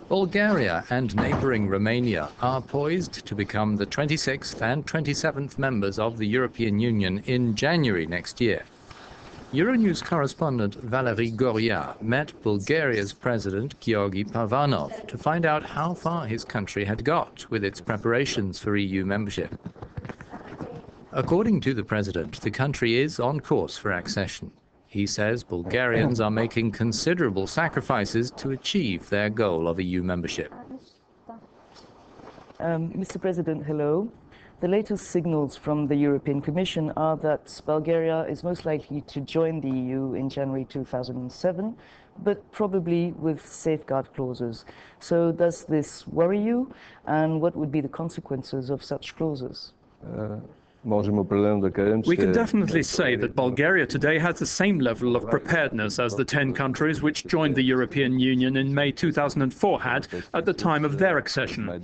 Bulgaria and neighbouring Romania are poised to become the 26th and 27th members of the European Union in January next year. EuroNews correspondent Valery Goria met Bulgaria's President Giorgi to find out how far his country had got with its preparations for EU membership. According to the President, the country is on course for accession. He says Bulgarians are making considerable sacrifices to achieve their goal of EU membership. Mr. President, hello. The latest signals from the European Commission are that Bulgaria is most likely to join the EU in January 2007, but probably with safeguard clauses. So does this worry you, and what would be the consequences of such clauses? We can definitely say that Bulgaria today has the same level of preparedness as the 10 countries which joined the European Union in May 2004 had at the time of their accession.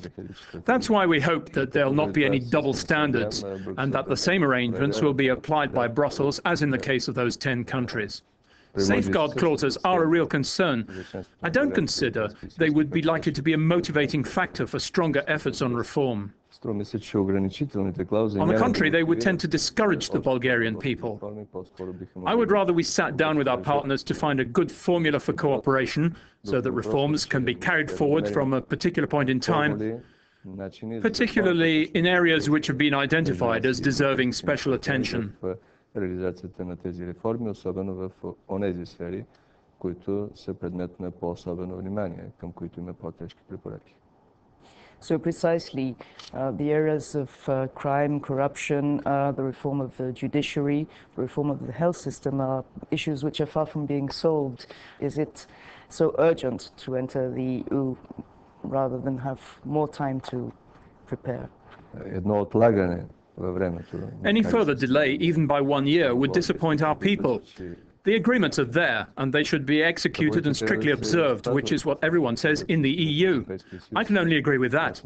That's why we hope that there'll not be any double standards and that the same arrangements will be applied by Brussels as in the case of those 10 countries. Safeguard clauses are a real concern. I don't consider they would be likely to be a motivating factor for stronger efforts on reform. On the contrary, they would tend to discourage the Bulgarian people. I would rather we sat down with our partners to find a good formula for cooperation so that reforms can be carried forward from a particular point in time, particularly in areas which have been identified as deserving special attention. So precisely, the areas of crime, corruption, the reform of the judiciary, the reform of the health system are issues which are far from being solved. Is it so urgent to enter the EU rather than have more time to prepare? Any further delay, even by 1 year, would disappoint our people. The agreements are there, and they should be executed and strictly observed, which is what everyone says in the EU. I can only agree with that.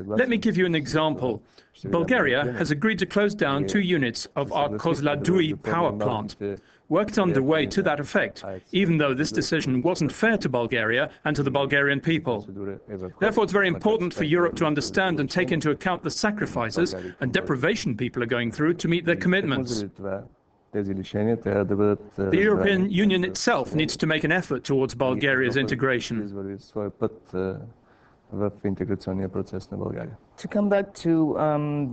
Let me give you an example. Bulgaria has agreed to close down 2 units of our Kozlodui power plant. Work is underway to that effect, even though this decision wasn't fair to Bulgaria and to the Bulgarian people. Therefore, it's very important for Europe to understand and take into account the sacrifices and deprivation people are going through to meet their commitments. The European Union itself needs to make an effort towards Bulgaria's integration. To come back to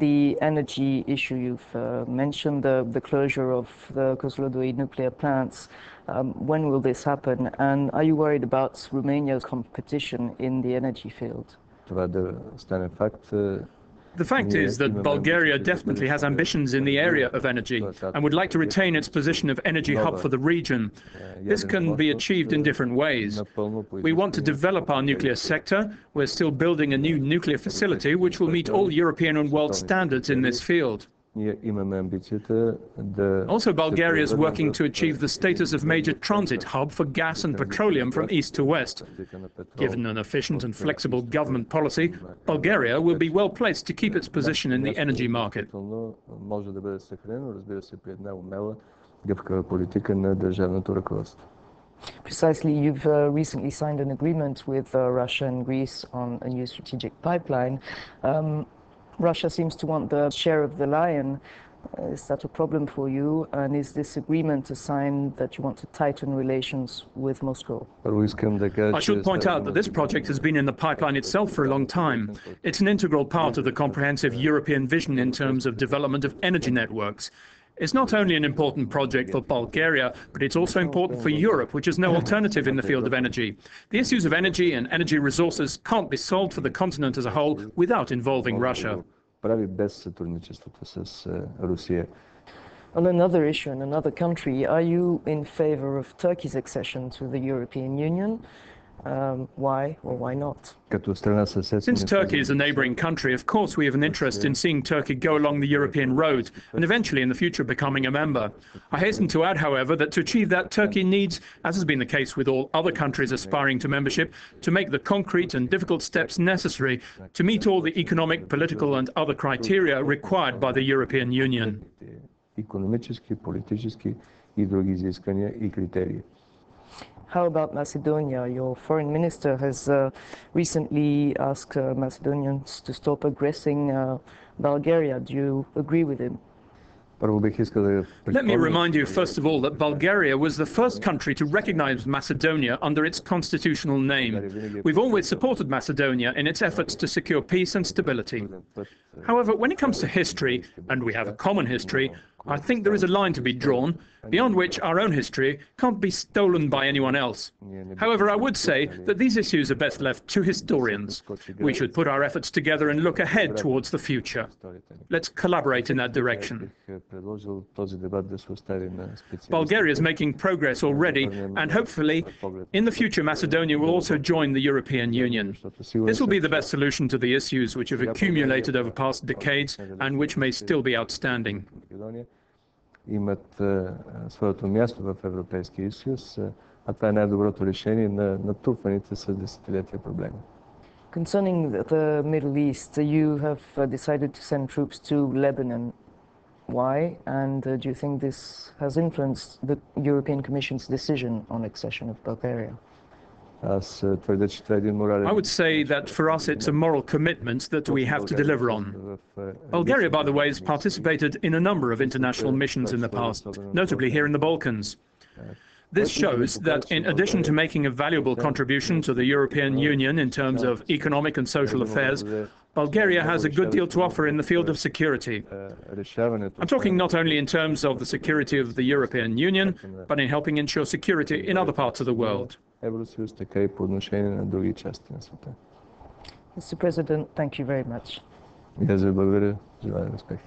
the energy issue, you've mentioned the closure of the Kozlodui nuclear plants. When will this happen? And are you worried about Romania's competition in the energy field? The fact is that Bulgaria definitely has ambitions in the area of energy and would like to retain its position of energy hub for the region. This can be achieved in different ways. We want to develop our nuclear sector. We're still building a new nuclear facility which will meet all European and world standards in this field. Also, Bulgaria is working to achieve the status of major transit hub for gas and petroleum from east to west. Given an efficient and flexible government policy, Bulgaria will be well placed to keep its position in the energy market. Precisely, you've recently signed an agreement with Russia and Greece on a new strategic pipeline. Russia seems to want the share of the lion. Is that a problem for you? And is this agreement a sign that you want to tighten relations with Moscow? I should point out that this project has been in the pipeline itself for a long time. It's an integral part of the comprehensive European vision in terms of development of energy networks. It's not only an important project for Bulgaria, but it's also important for Europe, which has no alternative in the field of energy. The issues of energy and energy resources can't be solved for the continent as a whole without involving Russia. On another issue in another country, are you in favor of Turkey's accession to the European Union? Why or why not? Since Turkey is a neighbouring country, of course we have an interest in seeing Turkey go along the European road and eventually in the future becoming a member. I hasten to add, however, that to achieve that, Turkey needs, as has been the case with all other countries aspiring to membership, to make the concrete and difficult steps necessary to meet all the economic, political and other criteria required by the European Union. How about Macedonia? Your foreign minister has recently asked Macedonians to stop aggressing Bulgaria. Do you agree with him? Let me remind you, first of all, that Bulgaria was the first country to recognize Macedonia under its constitutional name. We've always supported Macedonia in its efforts to secure peace and stability. However, when it comes to history, and we have a common history, I think there is a line to be drawn, beyond which our own history can't be stolen by anyone else. However, I would say that these issues are best left to historians. We should put our efforts together and look ahead towards the future. Let's collaborate in that direction. Bulgaria is making progress already, and hopefully, in the future, Macedonia will also join the European Union. This will be the best solution to the issues which have accumulated over past decades and which may still be outstanding. Имат своето място в Европейския съюз, а това е най-доброто решение на натрупаните с десетилетия проблеми. Concerning the Middle East, you have decided to send troops to Lebanon. Why? And do you think this has influenced the European Commission's decision on accession of Bulgaria? I would say that for us it's a moral commitment that we have to deliver on. Bulgaria, by the way, has participated in a number of international missions in the past, notably here in the Balkans. This shows that in addition to making a valuable contribution to the European Union in terms of economic and social affairs, Bulgaria has a good deal to offer in the field of security. I'm talking not only in terms of the security of the European Union, but in helping ensure security in other parts of the world. Mr. President, thank you very much. И аз ви благодаря. Желая успех.